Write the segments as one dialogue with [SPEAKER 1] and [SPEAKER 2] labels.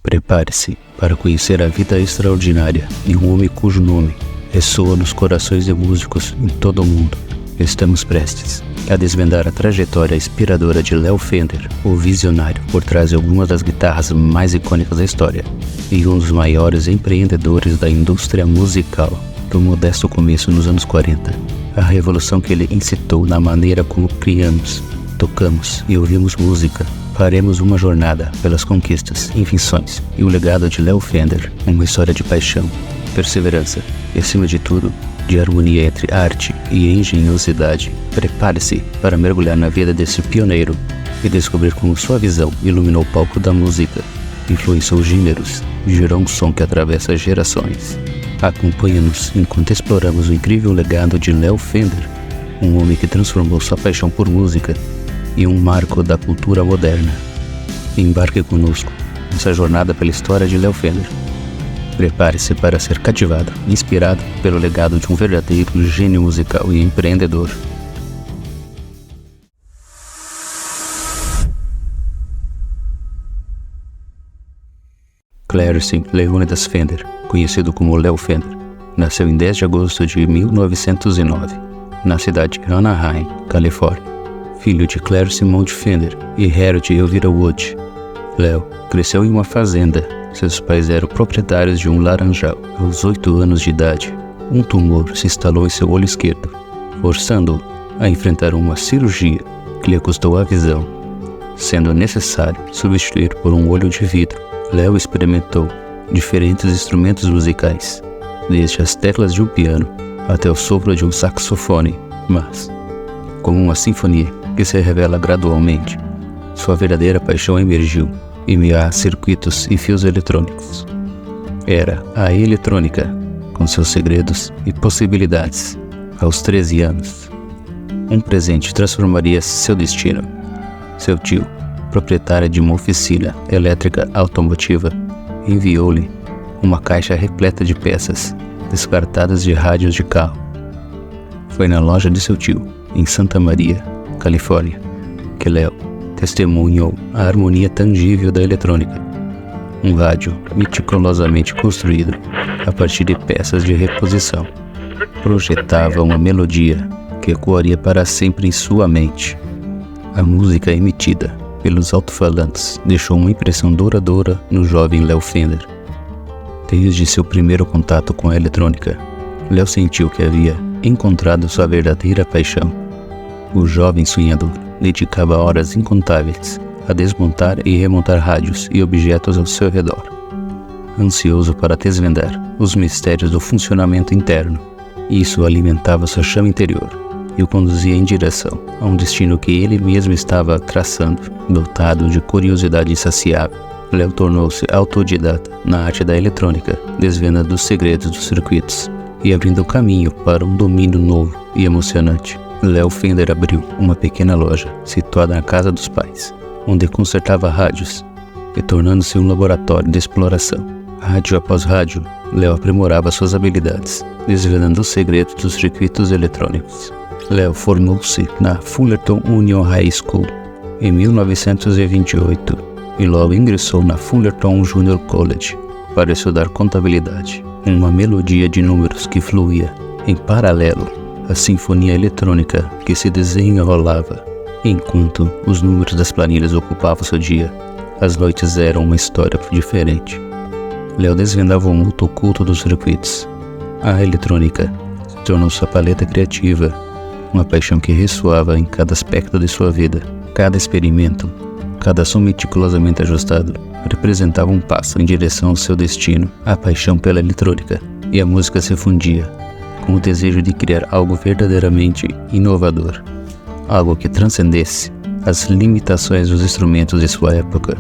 [SPEAKER 1] Prepare-se para conhecer a vida extraordinária de um homem cujo nome ressoa nos corações de músicos em todo o mundo. Estamos prestes a desvendar a trajetória inspiradora de Léo Fender, o visionário por trás de algumas das guitarras mais icônicas da história e um dos maiores empreendedores da indústria musical do modesto começo nos anos 40. A revolução que ele incitou na maneira como criamos, tocamos e ouvimos música. Faremos uma jornada pelas conquistas, invenções e o legado de Léo Fender, uma história de paixão, perseverança e, acima de tudo, de harmonia entre arte e engenhosidade. Prepare-se para mergulhar na vida desse pioneiro e descobrir como sua visão iluminou o palco da música, influenciou gêneros e gerou um som que atravessa gerações. Acompanhe-nos enquanto exploramos o incrível legado de Léo Fender, um homem que transformou sua paixão por música e um marco da cultura moderna. Embarque conosco nessa jornada pela história de Léo Fender. Prepare-se para ser cativado, inspirado pelo legado de um verdadeiro gênio musical e empreendedor. Clarence Leonidas Fender, conhecido como Léo Fender, nasceu em 10 de agosto de 1909, na cidade de Anaheim, Califórnia. Filho de Clarence Mount Fender e Harriet Elvira Wood, Léo cresceu em uma fazenda. Seus pais eram proprietários de um laranjal. Aos 8 anos de idade, um tumor se instalou em seu olho esquerdo, forçando-o a enfrentar uma cirurgia que lhe custou a visão, sendo necessário substituir por um olho de vidro. Léo experimentou diferentes instrumentos musicais, desde as teclas de um piano até o sopro de um saxofone, mas, como uma sinfonia que se revela gradualmente, sua verdadeira paixão emergiu em meio a circuitos e fios eletrônicos. Era a eletrônica, com seus segredos e possibilidades. Aos 13 anos, um presente transformaria seu destino. Seu tio, proprietário de uma oficina elétrica automotiva, enviou-lhe uma caixa repleta de peças descartadas de rádios de carro. Foi na loja de seu tio, em Santa Maria, Califórnia, que Léo testemunhou a harmonia tangível da eletrônica. Um rádio meticulosamente construído a partir de peças de reposição projetava uma melodia que ecoaria para sempre em sua mente. A música emitida pelos alto-falantes deixou uma impressão duradoura no jovem Léo Fender. Desde seu primeiro contato com a eletrônica, Léo sentiu que havia encontrado sua verdadeira paixão. O jovem sonhador dedicava horas incontáveis a desmontar e remontar rádios e objetos ao seu redor, ansioso para desvendar os mistérios do funcionamento interno. Isso alimentava sua chama interior e o conduzia em direção a um destino que ele mesmo estava traçando. Dotado de curiosidade insaciável, Léo tornou-se autodidata na arte da eletrônica, desvendando os segredos dos circuitos e abrindo o caminho para um domínio novo e emocionante. Léo Fender abriu uma pequena loja situada na casa dos pais, onde consertava rádios e tornando-se um laboratório de exploração. Rádio após rádio, Léo aprimorava suas habilidades, desvendando os segredos dos circuitos eletrônicos. Léo formou-se na Fullerton Union High School em 1928 e logo ingressou na Fullerton Junior College para estudar contabilidade. Uma melodia de números que fluía em paralelo a sinfonia eletrônica que se desenrolava. Enquanto os números das planilhas ocupavam seu dia, as noites eram uma história diferente. Léo desvendava o mútuo oculto dos circuitos. A eletrônica se tornou sua paleta criativa, uma paixão que ressoava em cada aspecto de sua vida. Cada experimento, cada som meticulosamente ajustado, representava um passo em direção ao seu destino. A paixão pela eletrônica e a música se fundia com o desejo de criar algo verdadeiramente inovador, algo que transcendesse as limitações dos instrumentos de sua época.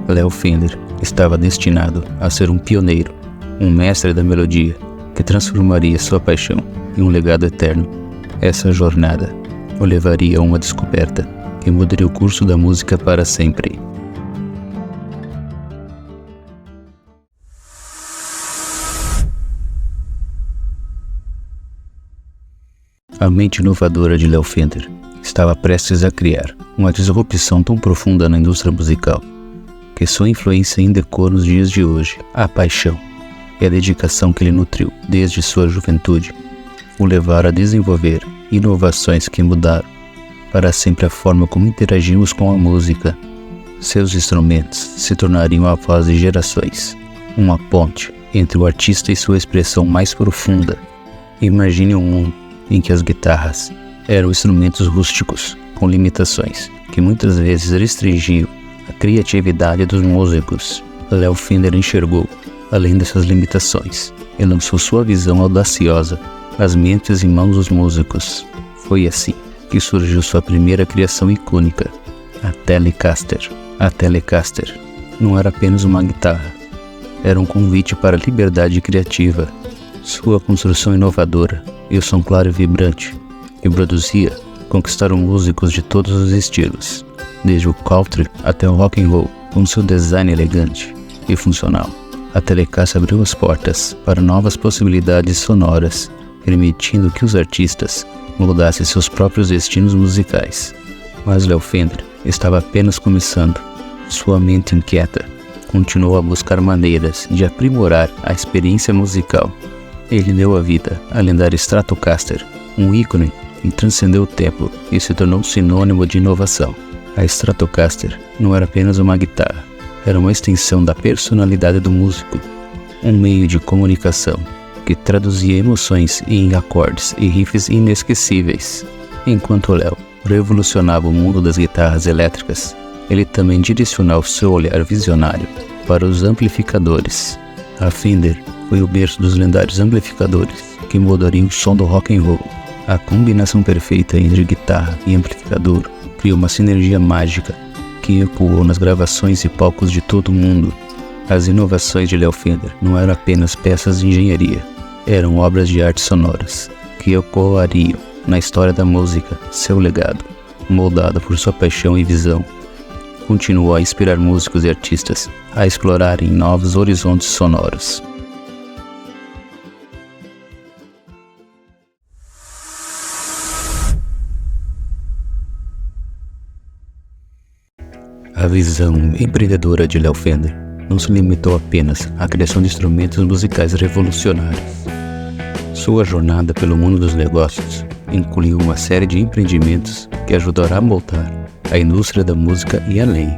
[SPEAKER 1] Léo Fender estava destinado a ser um pioneiro, um mestre da melodia que transformaria sua paixão em um legado eterno. Essa jornada o levaria a uma descoberta que mudaria o curso da música para sempre. A mente inovadora de Léo Fender estava prestes a criar uma disrupção tão profunda na indústria musical que sua influência ainda ecoa nos dias de hoje. A paixão e a dedicação que ele nutriu desde sua juventude o levaram a desenvolver inovações que mudaram para sempre a forma como interagimos com a música. Seus instrumentos se tornariam a voz de gerações, uma ponte entre o artista e sua expressão mais profunda. Imagine um mundo em que as guitarras eram instrumentos rústicos, com limitações que muitas vezes restringiam a criatividade dos músicos. Léo Fender enxergou além dessas limitações e lançou sua visão audaciosa nas mentes e mãos dos músicos. Foi assim que surgiu sua primeira criação icônica, a Telecaster. A Telecaster não era apenas uma guitarra, era um convite para a liberdade criativa. Sua construção inovadora e o som claro e vibrante que produzia conquistaram músicos de todos os estilos, desde o country até o rock and roll. Com seu design elegante e funcional, a Telecaster abriu as portas para novas possibilidades sonoras, permitindo que os artistas moldassem seus próprios destinos musicais. Mas Léo Fender estava apenas começando. Sua mente inquieta continuou a buscar maneiras de aprimorar a experiência musical. Ele deu a vida à lendária Stratocaster, um ícone que transcendeu o tempo e se tornou sinônimo de inovação. A Stratocaster não era apenas uma guitarra, era uma extensão da personalidade do músico, um meio de comunicação que traduzia emoções em acordes e riffs inesquecíveis. Enquanto Léo revolucionava o mundo das guitarras elétricas, ele também direcionava seu olhar visionário para os amplificadores. A Fender foi o berço dos lendários amplificadores que moldariam o som do rock and roll. A combinação perfeita entre guitarra e amplificador criou uma sinergia mágica que ecoou nas gravações e palcos de todo o mundo. As inovações de Léo Fender não eram apenas peças de engenharia, eram obras de arte sonoras que ecoariam na história da música. Seu legado, moldado por sua paixão e visão, continuou a inspirar músicos e artistas a explorarem novos horizontes sonoros. A visão empreendedora de Léo Fender não se limitou apenas à criação de instrumentos musicais revolucionários. Sua jornada pelo mundo dos negócios incluiu uma série de empreendimentos que ajudará a moldar a indústria da música e além.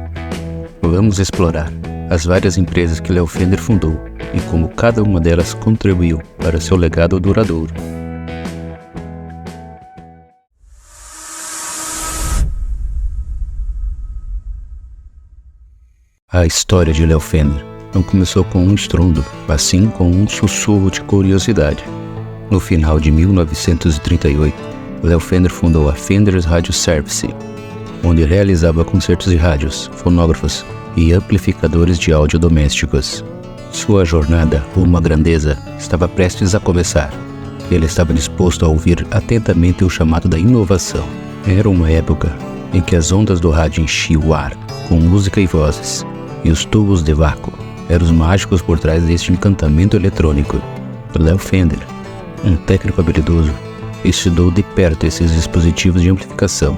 [SPEAKER 1] Vamos explorar as várias empresas que Léo Fender fundou e como cada uma delas contribuiu para seu legado duradouro. A história de Léo Fender não começou com um estrondo, mas sim com um sussurro de curiosidade. No final de 1938, Léo Fender fundou a Fender's Radio Service, onde realizava concertos de rádios, fonógrafos e amplificadores de áudio domésticos. Sua jornada rumo à grandeza estava prestes a começar. Ele estava disposto a ouvir atentamente o chamado da inovação. Era uma época em que as ondas do rádio enchiam o ar com música e vozes, e os tubos de vácuo eram os mágicos por trás deste encantamento eletrônico. Léo Fender, um técnico habilidoso, estudou de perto esses dispositivos de amplificação,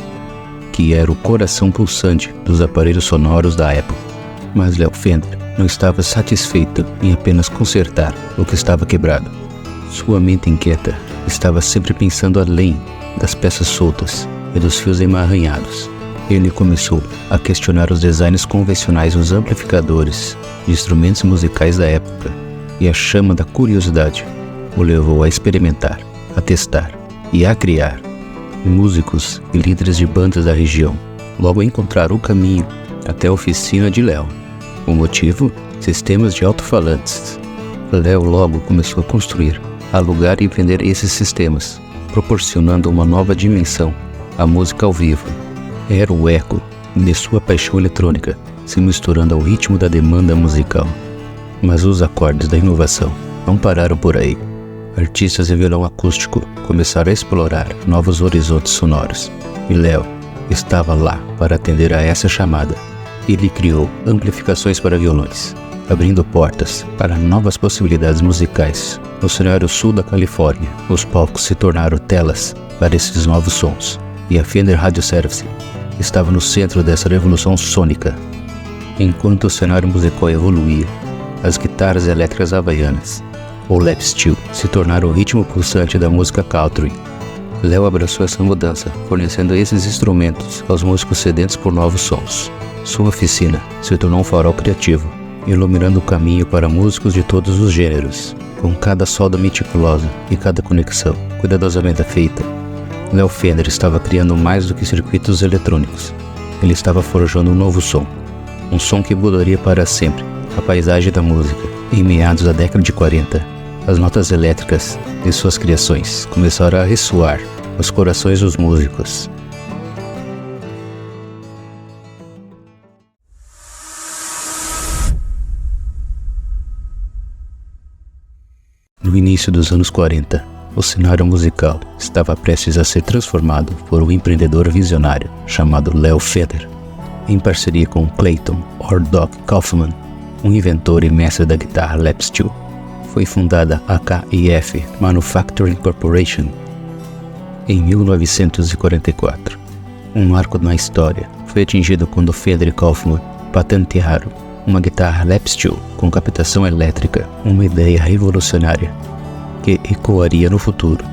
[SPEAKER 1] que era o coração pulsante dos aparelhos sonoros da época. Mas Léo Fender não estava satisfeito em apenas consertar o que estava quebrado. Sua mente inquieta estava sempre pensando além das peças soltas e dos fios emaranhados. Ele começou a questionar os designs convencionais dos amplificadores de instrumentos musicais da época, e a chama da curiosidade o levou a experimentar, a testar e a criar. Músicos e líderes de bandas da região logo encontraram o caminho até a oficina de Léo. O motivo? Sistemas de alto-falantes. Léo logo começou a construir, alugar e vender esses sistemas, proporcionando uma nova dimensão à música ao vivo. Era o eco de sua paixão eletrônica se misturando ao ritmo da demanda musical. Mas os acordes da inovação não pararam por aí. Artistas de violão acústico começaram a explorar novos horizontes sonoros, e Léo estava lá para atender a essa chamada. Ele criou amplificações para violões, abrindo portas para novas possibilidades musicais. No cenário sul da Califórnia, os palcos se tornaram telas para esses novos sons, e a Fender Radio Service estava no centro dessa revolução sônica. Enquanto o cenário musical evoluía, as guitarras elétricas havaianas, ou lap steel, se tornaram o ritmo pulsante da música country. Léo abraçou essa mudança, fornecendo esses instrumentos aos músicos sedentos por novos sons. Sua oficina se tornou um farol criativo, iluminando o caminho para músicos de todos os gêneros. Com cada solda meticulosa e cada conexão cuidadosamente feita, Léo Fender estava criando mais do que circuitos eletrônicos. Ele estava forjando um novo som. Um som que mudaria para sempre a paisagem da música. Em meados da década de 40, as notas elétricas de suas criações começaram a ressoar nos corações dos músicos. No início dos anos 40, o cenário musical estava prestes a ser transformado por um empreendedor visionário chamado Léo Fender, em parceria com Clayton Doc Kaufman, um inventor e mestre da guitarra lap steel. Foi fundada a KIF Manufacturing Corporation em 1944. Um marco na história foi atingido quando Fender e Kaufman patentearam uma guitarra lap steel com captação elétrica, uma ideia revolucionária que ecoaria no futuro.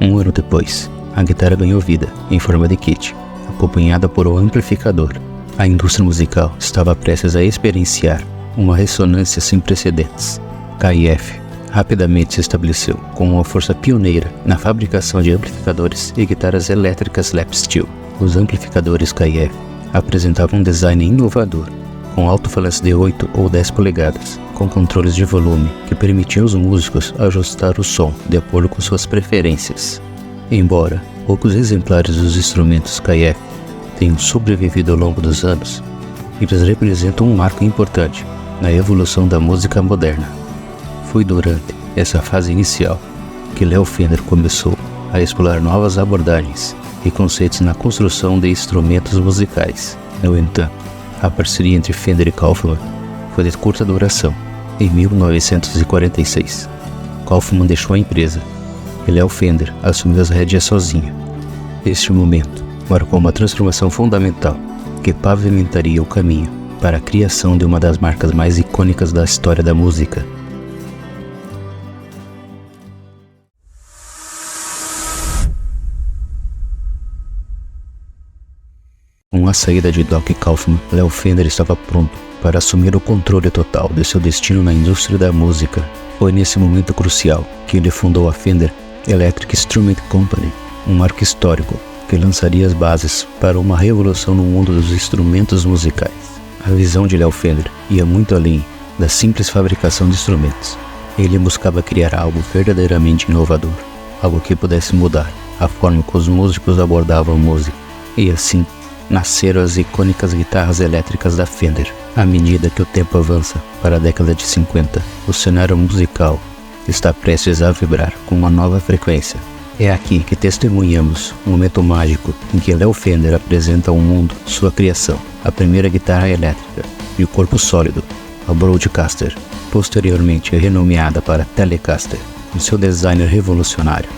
[SPEAKER 1] Um ano depois, a guitarra ganhou vida em forma de kit, acompanhada por um amplificador. A indústria musical estava prestes a experienciar uma ressonância sem precedentes. KIF rapidamente se estabeleceu como uma força pioneira na fabricação de amplificadores e guitarras elétricas lap steel. Os amplificadores KIF apresentavam um design inovador, com alto-falante de 8 ou 10 polegadas, com controles de volume que permitiam aos músicos ajustar o som de acordo com suas preferências. Embora poucos exemplares dos instrumentos KIF tenham sobrevivido ao longo dos anos, eles representam um marco importante na evolução da música moderna. Foi durante essa fase inicial que Léo Fender começou a explorar novas abordagens e conceitos na construção de instrumentos musicais. No entanto, a parceria entre Fender e Kaufman foi de curta duração. Em 1946, Kaufman deixou a empresa e Léo Fender assumiu as rédeas sozinho. Este momento marcou uma transformação fundamental que pavimentaria o caminho para a criação de uma das marcas mais icônicas da história da música. Com a saída de Doc Kaufman, Léo Fender estava pronto para assumir o controle total de seu destino na indústria da música. Foi nesse momento crucial que ele fundou a Fender Electric Instrument Company, um marco histórico que lançaria as bases para uma revolução no mundo dos instrumentos musicais. A visão de Léo Fender ia muito além da simples fabricação de instrumentos. Ele buscava criar algo verdadeiramente inovador, algo que pudesse mudar a forma que os músicos abordavam a música. E assim, nasceram as icônicas guitarras elétricas da Fender. À medida que o tempo avança para a década de 50, o cenário musical está prestes a vibrar com uma nova frequência. É aqui que testemunhamos um momento mágico em que Léo Fender apresenta ao mundo sua criação, a primeira guitarra elétrica de corpo sólido, a Broadcaster, posteriormente renomeada para Telecaster. Com seu design revolucionário,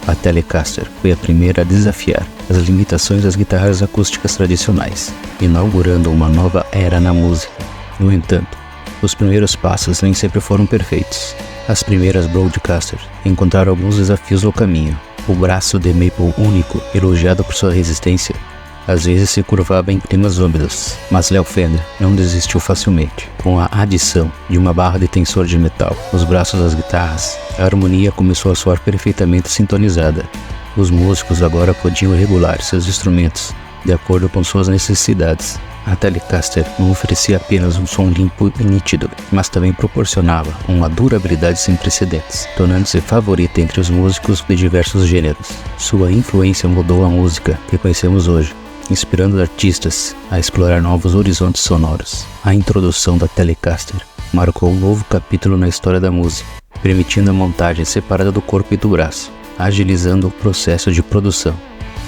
[SPEAKER 1] a Telecaster foi a primeira a desafiar as limitações das guitarras acústicas tradicionais, inaugurando uma nova era na música. No entanto, os primeiros passos nem sempre foram perfeitos. As primeiras Broadcaster encontraram alguns desafios no caminho. O braço de maple único, elogiado por sua resistência, às vezes se curvava em climas úmidos, mas Léo Fender não desistiu facilmente. Com a adição de uma barra de tensor de metal nos braços das guitarras, a harmonia começou a soar perfeitamente sintonizada. Os músicos agora podiam regular seus instrumentos de acordo com suas necessidades. A Telecaster não oferecia apenas um som limpo e nítido, mas também proporcionava uma durabilidade sem precedentes, tornando-se favorita entre os músicos de diversos gêneros. Sua influência mudou a música que conhecemos hoje, inspirando artistas a explorar novos horizontes sonoros. A introdução da Telecaster marcou um novo capítulo na história da música, permitindo a montagem separada do corpo e do braço, agilizando o processo de produção.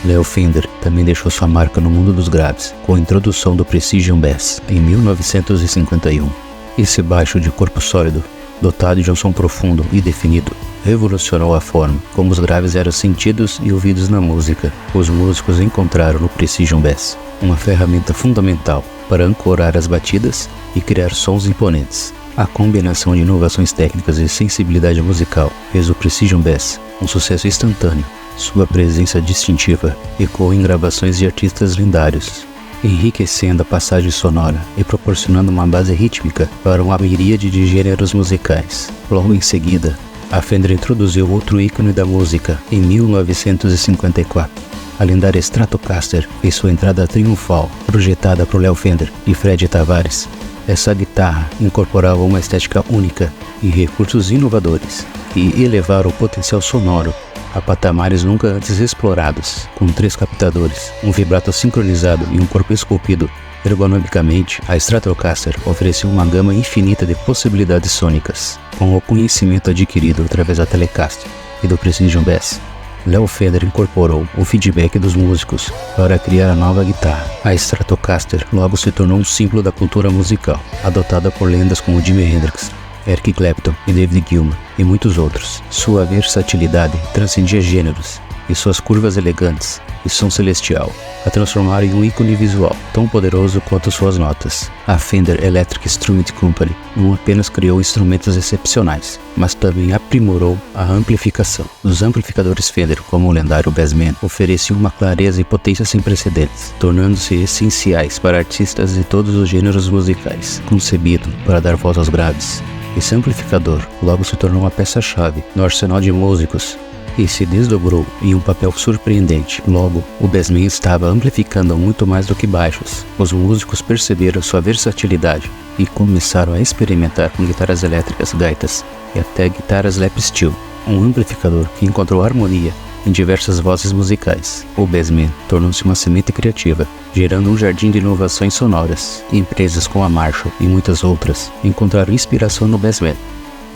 [SPEAKER 1] Léo Fender também deixou sua marca no mundo dos graves, com a introdução do Precision Bass em 1951. Esse baixo de corpo sólido, dotado de um som profundo e definido, revolucionou a forma como os graves eram sentidos e ouvidos na música. Os músicos encontraram no Precision Bass uma ferramenta fundamental para ancorar as batidas e criar sons imponentes. A combinação de inovações técnicas e sensibilidade musical fez o Precision Bass um sucesso instantâneo. Sua presença distintiva ecoou em gravações de artistas lendários, enriquecendo a passagem sonora e proporcionando uma base rítmica para uma miríade de gêneros musicais. Logo em seguida, a Fender introduziu outro ícone da música em 1954. A lendária Stratocaster fez sua entrada triunfal, projetada por Léo Fender e Fred Tavares. Essa guitarra incorporava uma estética única e recursos inovadores que elevaram o potencial sonoro a patamares nunca antes explorados. Com 3 captadores, um vibrato sincronizado e um corpo esculpido ergonomicamente, a Stratocaster ofereceu uma gama infinita de possibilidades sônicas. Com o conhecimento adquirido através da Telecaster e do Precision Bass, Léo Fender incorporou o feedback dos músicos para criar a nova guitarra. A Stratocaster logo se tornou um símbolo da cultura musical, adotada por lendas como Jimi Hendrix, Eric Clapton e David Gilmour, e muitos outros. Sua versatilidade transcendia gêneros, e suas curvas elegantes e som celestial a transformaram em um ícone visual tão poderoso quanto suas notas. A Fender Electric Instrument Company não apenas criou instrumentos excepcionais, mas também aprimorou a amplificação. Os amplificadores Fender, como o lendário Bassman, ofereciam uma clareza e potência sem precedentes, tornando-se essenciais para artistas de todos os gêneros musicais. Concebido para dar voz aos graves, esse amplificador logo se tornou uma peça-chave no arsenal de músicos e se desdobrou em um papel surpreendente. Logo, o Bassman estava amplificando muito mais do que baixos. Os músicos perceberam sua versatilidade e começaram a experimentar com guitarras elétricas, gaitas e até guitarras lap steel, um amplificador que encontrou harmonia em diversas vozes musicais. O Bassman tornou-se uma semente criativa, gerando um jardim de inovações sonoras. Empresas como a Marshall e muitas outras encontraram inspiração no Bassman,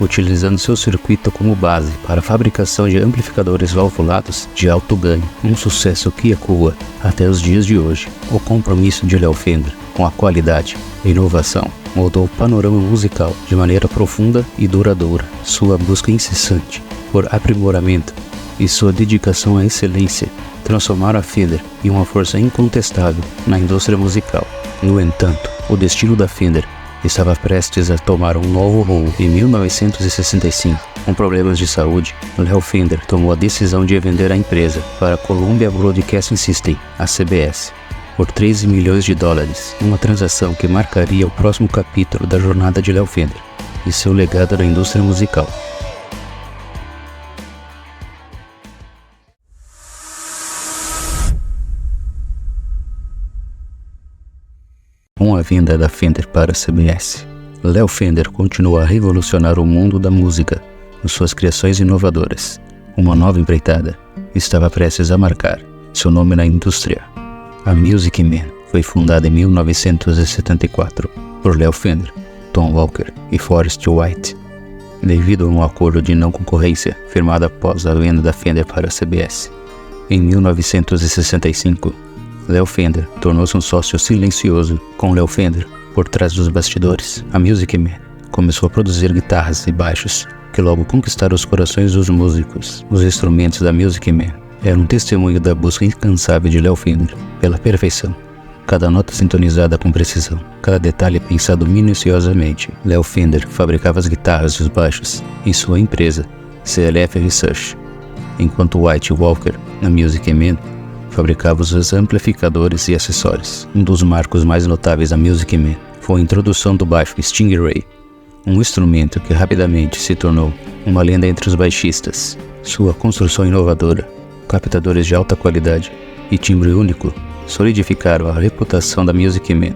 [SPEAKER 1] utilizando seu circuito como base para a fabricação de amplificadores valvulados de alto ganho, um sucesso que ecoa até os dias de hoje. O compromisso de Léo Fender com a qualidade e inovação moldou o panorama musical de maneira profunda e duradoura. Sua busca incessante por aprimoramento e sua dedicação à excelência transformaram a Fender em uma força incontestável na indústria musical. No entanto, o destino da Fender estava prestes a tomar um novo rumo. Em 1965, com problemas de saúde, Léo Fender tomou a decisão de vender a empresa para a Columbia Broadcasting System, a CBS, por $13 milhões, uma transação que marcaria o próximo capítulo da jornada de Léo Fender e seu legado na indústria musical. Com a venda da Fender para a CBS, Léo Fender continua a revolucionar o mundo da música com suas criações inovadoras. Uma nova empreitada estava prestes a marcar seu nome na indústria. A Music Man foi fundada em 1974 por Léo Fender, Tom Walker e Forrest White, devido a um acordo de não concorrência firmado após a venda da Fender para a CBS. Em 1965, Léo Fender tornou-se um sócio silencioso. Com Léo Fender por trás dos bastidores, a Music Man começou a produzir guitarras e baixos que logo conquistaram os corações dos músicos. Os instrumentos da Music Man eram um testemunho da busca incansável de Léo Fender pela perfeição. Cada nota sintonizada com precisão, cada detalhe pensado minuciosamente. Léo Fender fabricava as guitarras e os baixos em sua empresa, CLF Research, enquanto White e Walker, na Music Man, fabricava os amplificadores e acessórios. Um dos marcos mais notáveis da Music Man foi a introdução do baixo Stingray, um instrumento que rapidamente se tornou uma lenda entre os baixistas. Sua construção inovadora, captadores de alta qualidade e timbre único solidificaram a reputação da Music Man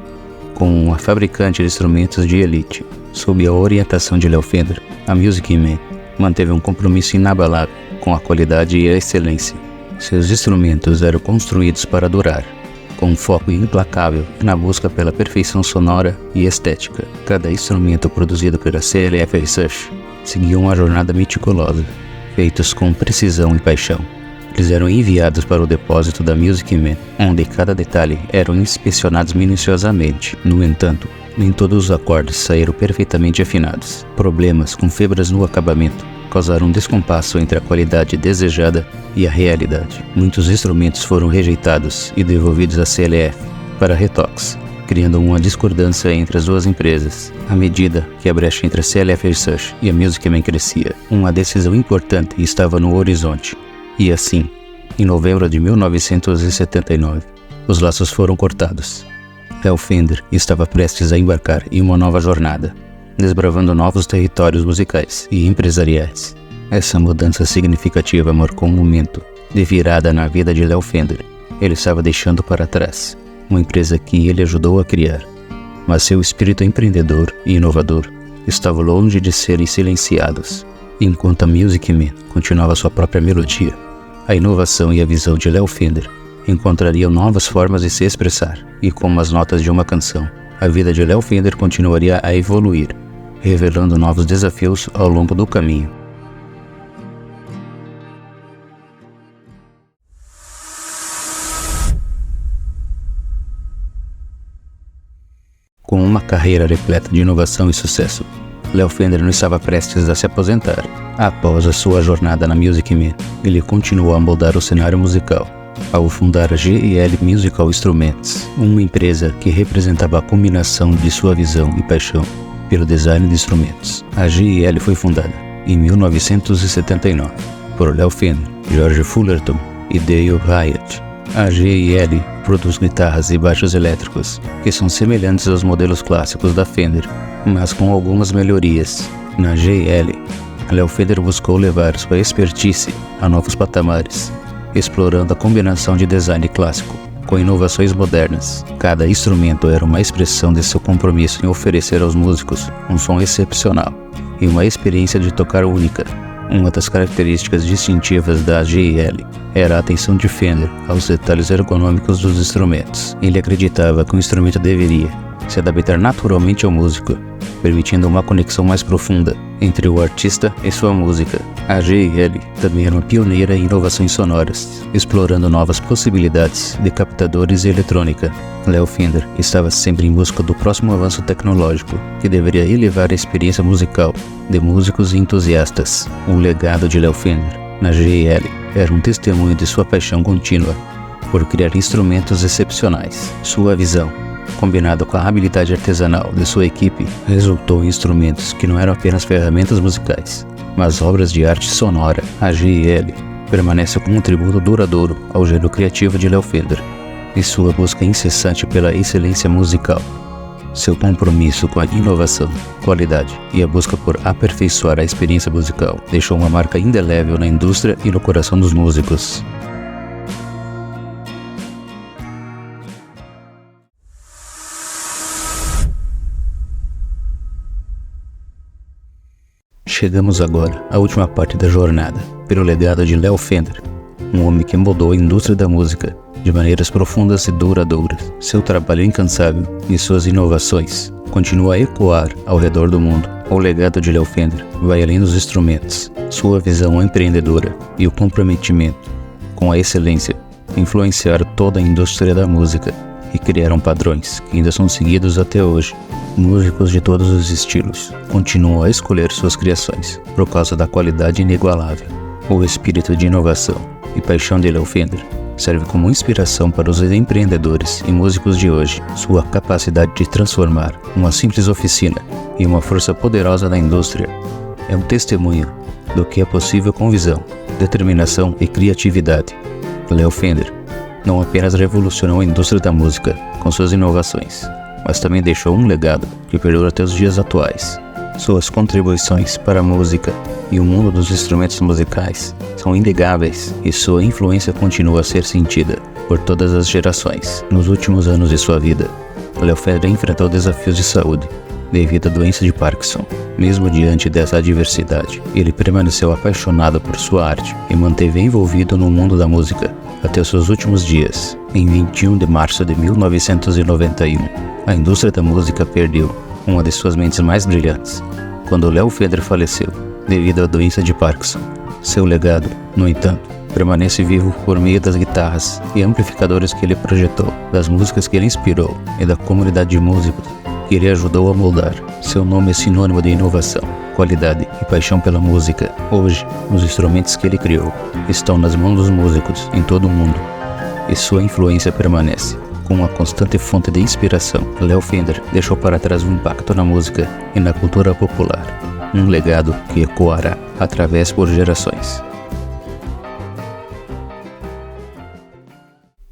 [SPEAKER 1] como uma fabricante de instrumentos de elite. Sob a orientação de Léo Fender, a Music Man manteve um compromisso inabalável com a qualidade e a excelência. Seus instrumentos eram construídos para durar, com um foco implacável na busca pela perfeição sonora e estética. Cada instrumento produzido pela CLF Research seguia uma jornada meticulosa, feitos com precisão e paixão. Eles eram enviados para o depósito da Music Man, onde cada detalhe eram inspecionados minuciosamente. No entanto, nem todos os acordes saíram perfeitamente afinados. Problemas com fibras no acabamento causaram um descompasso entre a qualidade desejada e a realidade. Muitos instrumentos foram rejeitados e devolvidos à CLF para retoques, criando uma discordância entre as duas empresas. À medida que a brecha entre a CLF Research e a Music Man crescia, uma decisão importante estava no horizonte. E assim, em novembro de 1979, os laços foram cortados. Léo Fender estava prestes a embarcar em uma nova jornada, desbravando novos territórios musicais e empresariais. Essa mudança significativa marcou um momento de virada na vida de Léo Fender. Ele estava deixando para trás uma empresa que ele ajudou a criar, mas seu espírito empreendedor e inovador estava longe de serem silenciados. Enquanto a Music Man continuava sua própria melodia, a inovação e a visão de Léo Fender encontrariam novas formas de se expressar, e como as notas de uma canção, a vida de Léo Fender continuaria a evoluir, revelando novos desafios ao longo do caminho. Com uma carreira repleta de inovação e sucesso, Léo Fender não estava prestes a se aposentar. Após a sua jornada na Music Man, ele continuou a moldar o cenário musical, ao fundar a GL Musical Instruments, uma empresa que representava a combinação de sua visão e paixão pelo design de instrumentos. A GL foi fundada em 1979 por Léo Fender, George Fullerton e Dale Hyatt. A GL produz guitarras e baixos elétricos que são semelhantes aos modelos clássicos da Fender, mas com algumas melhorias. Na GL, Léo Fender buscou levar sua expertise a novos patamares, explorando a combinação de design clássico com inovações modernas. Cada instrumento era uma expressão de seu compromisso em oferecer aos músicos um som excepcional e uma experiência de tocar única. Uma das características distintivas da GL era a atenção de Fender aos detalhes ergonômicos dos instrumentos. Ele acreditava que o instrumento deveria se adaptar naturalmente ao músico, permitindo uma conexão mais profunda entre o artista e sua música. A GL também era uma pioneira em inovações sonoras, explorando novas possibilidades de captadores e eletrônica. Léo Fender estava sempre em busca do próximo avanço tecnológico que deveria elevar a experiência musical de músicos e entusiastas. O legado de Léo Fender na GL era um testemunho de sua paixão contínua por criar instrumentos excepcionais. Sua visão, combinado com a habilidade artesanal de sua equipe, resultou em instrumentos que não eram apenas ferramentas musicais, mas obras de arte sonora. A GL permanece como um tributo duradouro ao gênio criativo de Léo Fender e sua busca incessante pela excelência musical. Seu compromisso com a inovação, qualidade e a busca por aperfeiçoar a experiência musical deixou uma marca indelével na indústria e no coração dos músicos. Chegamos agora à última parte da jornada, pelo legado de Léo Fender, um homem que moldou a indústria da música de maneiras profundas e duradouras. Seu trabalho incansável e suas inovações continuam a ecoar ao redor do mundo. O legado de Léo Fender vai além dos instrumentos. Sua visão empreendedora e o comprometimento com a excelência influenciaram toda a indústria da música e criaram padrões que ainda são seguidos até hoje. Músicos de todos os estilos continuam a escolher suas criações por causa da qualidade inigualável. O espírito de inovação e paixão de Léo Fender serve como inspiração para os empreendedores e músicos de hoje. Sua capacidade de transformar uma simples oficina em uma força poderosa na indústria é um testemunho do que é possível com visão, determinação e criatividade. Léo Fender não apenas revolucionou a indústria da música com suas inovações, mas também deixou um legado que perdura até os dias atuais. Suas contribuições para a música e o mundo dos instrumentos musicais são inegáveis e sua influência continua a ser sentida por todas as gerações. Nos últimos anos de sua vida, Léo Fender enfrentou desafios de saúde devido à doença de Parkinson. Mesmo diante dessa adversidade, ele permaneceu apaixonado por sua arte e manteve envolvido no mundo da música até os seus últimos dias. Em 21 de março de 1991, a indústria da música perdeu uma de suas mentes mais brilhantes, quando Léo Fender faleceu devido à doença de Parkinson. Seu legado, no entanto, permanece vivo por meio das guitarras e amplificadores que ele projetou, das músicas que ele inspirou e da comunidade de músicos que ele ajudou a moldar. Seu nome é sinônimo de inovação, qualidade e paixão pela música. Hoje, os instrumentos que ele criou estão nas mãos dos músicos em todo o mundo, e sua influência permanece Com uma constante fonte de inspiração, Léo Fender deixou para trás um impacto na música e na cultura popular, um legado que ecoará através por gerações.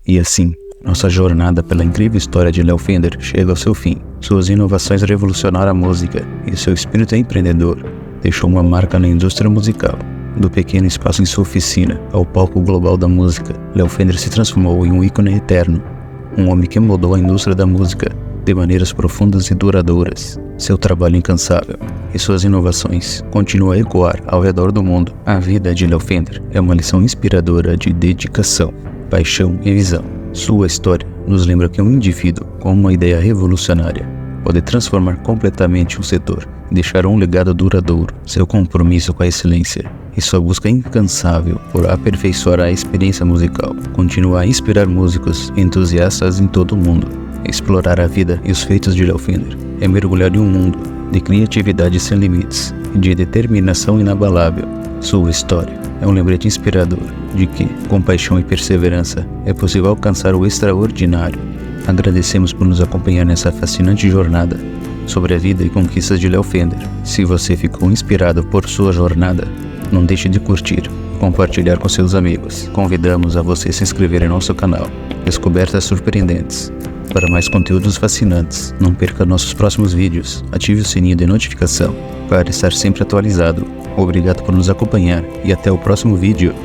[SPEAKER 1] E assim, nossa jornada pela incrível história de Léo Fender chega ao seu fim. Suas inovações revolucionaram a música e seu espírito empreendedor deixou uma marca na indústria musical. Do pequeno espaço em sua oficina ao palco global da música, Léo Fender se transformou em um ícone eterno. Um homem que moldou a indústria da música de maneiras profundas e duradouras. Seu trabalho incansável e suas inovações continuam a ecoar ao redor do mundo. A vida de Léo Fender é uma lição inspiradora de dedicação, paixão e visão. Sua história nos lembra que um indivíduo com uma ideia revolucionária pode transformar completamente um setor e deixar um legado duradouro. Seu compromisso com a excelência e sua busca incansável por aperfeiçoar a experiência musical continua a inspirar músicos e entusiastas em todo o mundo. Explorar a vida e os feitos de Léo Fender é mergulhar em um mundo de criatividade sem limites e de determinação inabalável. Sua história é um lembrete inspirador de que, com paixão e perseverança, é possível alcançar o extraordinário. Agradecemos por nos acompanhar nessa fascinante jornada sobre a vida e conquistas de Léo Fender. Se você ficou inspirado por sua jornada, não deixe de curtir e compartilhar com seus amigos. Convidamos a você se inscrever em nosso canal Descobertas Surpreendentes. Para mais conteúdos fascinantes, não perca nossos próximos vídeos, ative o sininho de notificação para estar sempre atualizado. Obrigado por nos acompanhar e até o próximo vídeo.